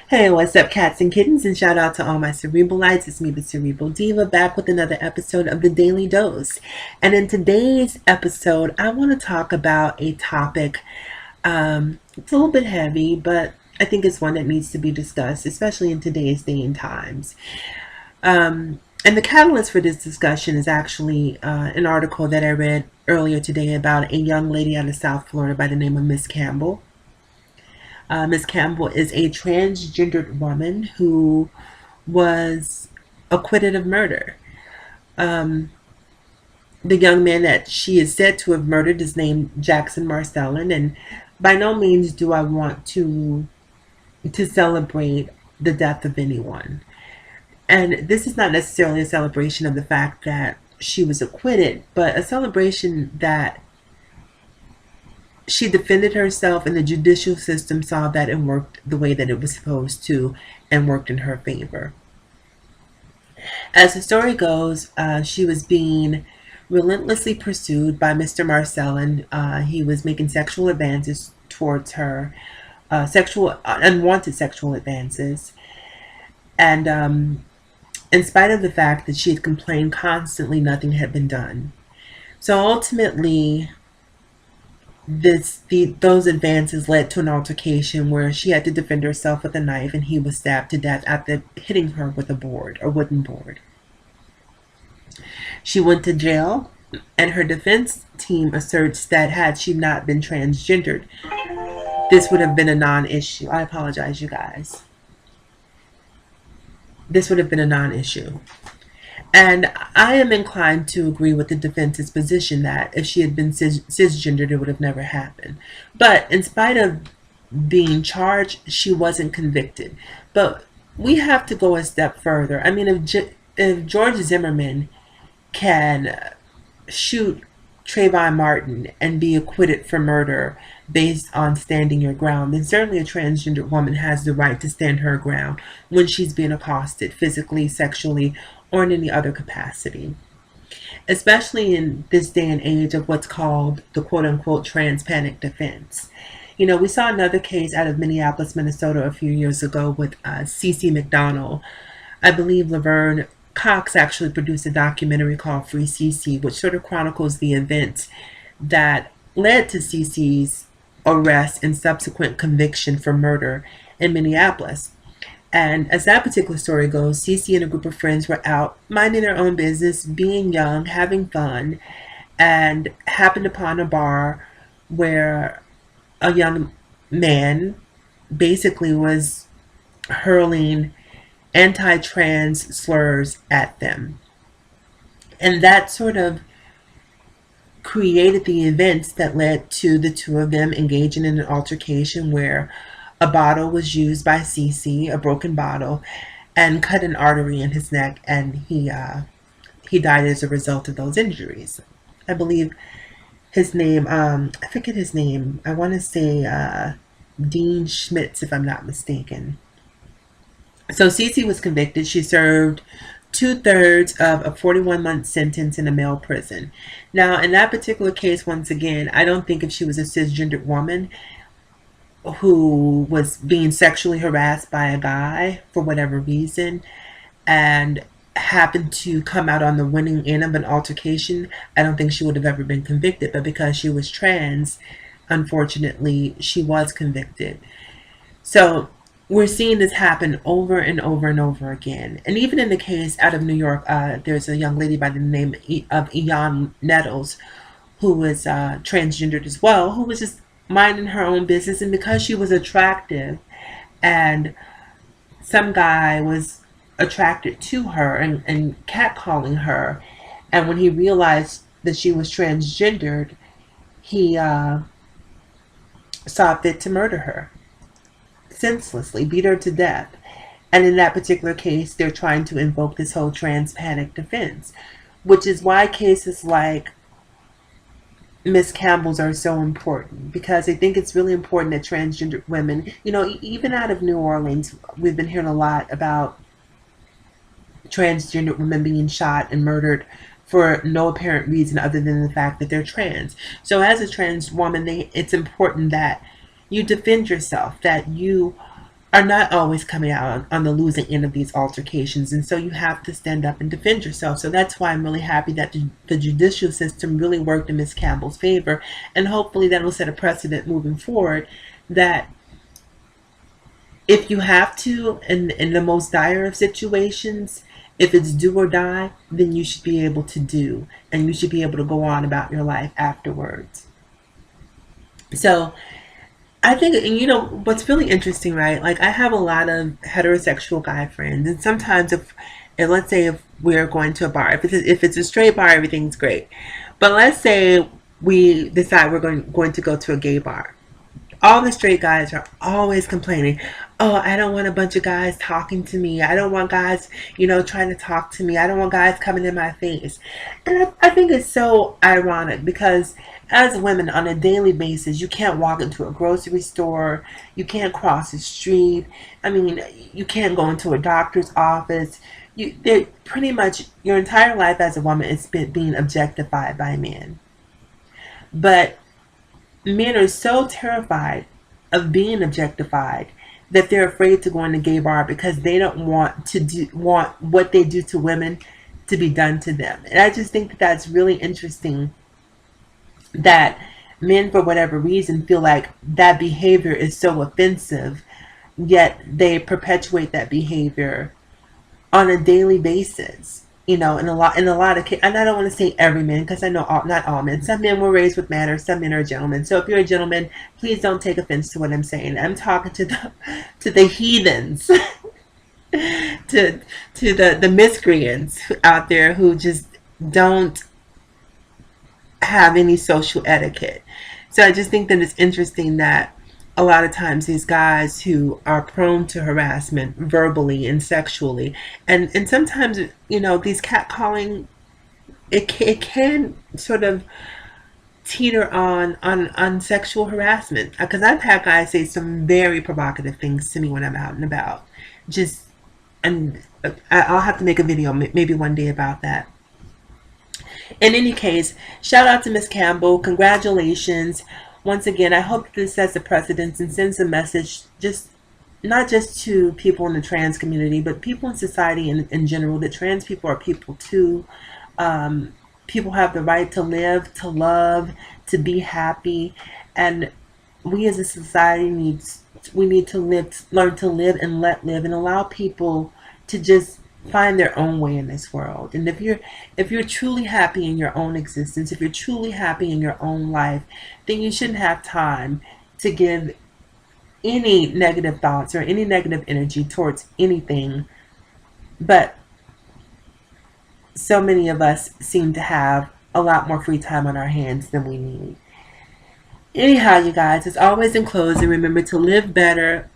Hey, what's up, cats and kittens? And shout out to all my Cerebralites. It's me, the Cerebral Diva, back with another episode of the Daily Dose. And in today's episode, I want to talk about a topic. It's a little bit heavy, but I think it's one that needs to be discussed, especially in today's day and times. And the catalyst for this discussion is actually an article that I read earlier today about a young lady out of South Florida by the name of Miss Campbell. Miss Campbell is a transgendered woman who was acquitted of murder. Um, the young man that she is said to have murdered is named Jackson Marcelin, and by no means do I want to celebrate the death of anyone. And this is not necessarily a celebration of the fact that she was acquitted, but a celebration that she defended herself and the judicial system saw that and worked the way that it was supposed to and worked in her favor. As the story goes, she was being relentlessly pursued by Mr. Marcelin. He was making sexual advances towards her, unwanted sexual advances. And in spite of the fact that she had complained constantly, nothing had been done. So ultimately, those advances led to an altercation where she had to defend herself with a knife and he was stabbed to death after hitting her with a wooden board. She went to jail, and her defense team asserts that had she not been transgendered, this would have been a non-issue. I apologize, you guys. This would have been a non-issue. And I am inclined to agree with the defense's position that if she had been cisgendered, it would have never happened. But in spite of being charged, she wasn't convicted. But we have to go a step further. I mean, if George Zimmerman can shoot Trayvon Martin and be acquitted for murder based on standing your ground, then certainly a transgendered woman has the right to stand her ground when she's being accosted physically, sexually, or in any other capacity. Especially in this day and age of what's called the quote-unquote trans panic defense. You know, we saw another case out of Minneapolis, Minnesota a few years ago with Cece McDonald. I believe Laverne Cox actually produced a documentary called Free Cece, which sort of chronicles the events that led to Cece's arrest and subsequent conviction for murder in Minneapolis. And as that particular story goes, Cece and a group of friends were out minding their own business, being young, having fun, and happened upon a bar where a young man basically was hurling anti-trans slurs at them. And that sort of created the events that led to the two of them engaging in an altercation where a bottle was used by Cece, a broken bottle, and cut an artery in his neck, and he died as a result of those injuries. I believe his name, I forget his name. I want to say Dean Schmitz, if I'm not mistaken. So Cece was convicted. She served 2/3 of a 41-month sentence in a male prison. Now, in that particular case, once again, I don't think if she was a cisgendered woman who was being sexually harassed by a guy for whatever reason and happened to come out on the winning end of an altercation, I don't think she would have ever been convicted. But because she was trans, unfortunately, she was convicted. So we're seeing this happen over and over and over again. And even in the case out of New York, there's a young lady by the name of Eon Nettles who was transgendered as well, who was just minding her own business, and because she was attractive and some guy was attracted to her and catcalling her, and when he realized that she was transgendered, he saw fit to murder her senselessly, beat her to death. And in that particular case, they're trying to invoke this whole trans panic defense, which is why cases like Miss Campbell's are so important, because I think it's really important that transgender women, you know, even out of New Orleans, we've been hearing a lot about transgender women being shot and murdered for no apparent reason other than the fact that they're trans. So as a trans woman, it's important that you defend yourself, that you are not always coming out on the losing end of these altercations, and so you have to stand up and defend yourself. So that's why I'm really happy that the judicial system really worked in Miss Campbell's favor, and hopefully that will set a precedent moving forward that if you have to, in the most dire of situations, if it's do or die, then you should be able to do, and you should be able to go on about your life afterwards. So I think, and you know, what's really interesting, right? Like, I have a lot of heterosexual guy friends, and sometimes if let's say if we're going to a bar, if it's a straight bar, everything's great. But let's say we decide we're going to go to a gay bar. All the straight guys are always complaining, oh, I don't want a bunch of guys talking to me. I don't want guys, trying to talk to me. I don't want guys coming in my face. And I think it's so ironic because as women on a daily basis, you can't walk into a grocery store. You can't cross the street. I mean, you can't go into a doctor's office. They're pretty much your entire life as a woman is being objectified by men. But men are so terrified of being objectified that they're afraid to go in the gay bar because they don't want what they do to women to be done to them. And I just think that that's really interesting that men, for whatever reason, feel like that behavior is so offensive, yet they perpetuate that behavior on a daily basis. In a lot of cases, and I don't want to say every man because I know not all men. Some men were raised with manners. Some men are gentlemen. So if you're a gentleman, please don't take offense to what I'm saying. I'm talking to the heathens, to the miscreants out there who just don't have any social etiquette. So I just think that it's interesting that a lot of times these guys who are prone to harassment verbally and sexually, and sometimes these catcalling, it can sort of teeter on sexual harassment, because I've had guys say some very provocative things to me when I'm out and about. And I'll have to make a video maybe one day about that. In any case, shout out to Miss Campbell. Congratulations. Once again, I hope this sets a precedent and sends a message, not just to people in the trans community, but people in society in general, that trans people are people too. People have the right to live, to love, to be happy, and we as a society need to learn to live and let live, and allow people to just find their own way in this world. And if you're truly happy in your own existence, if you're truly happy in your own life, then you shouldn't have time to give any negative thoughts or any negative energy towards anything. But so many of us seem to have a lot more free time on our hands than we need. Anyhow, you guys, as always, in closing, remember to live better,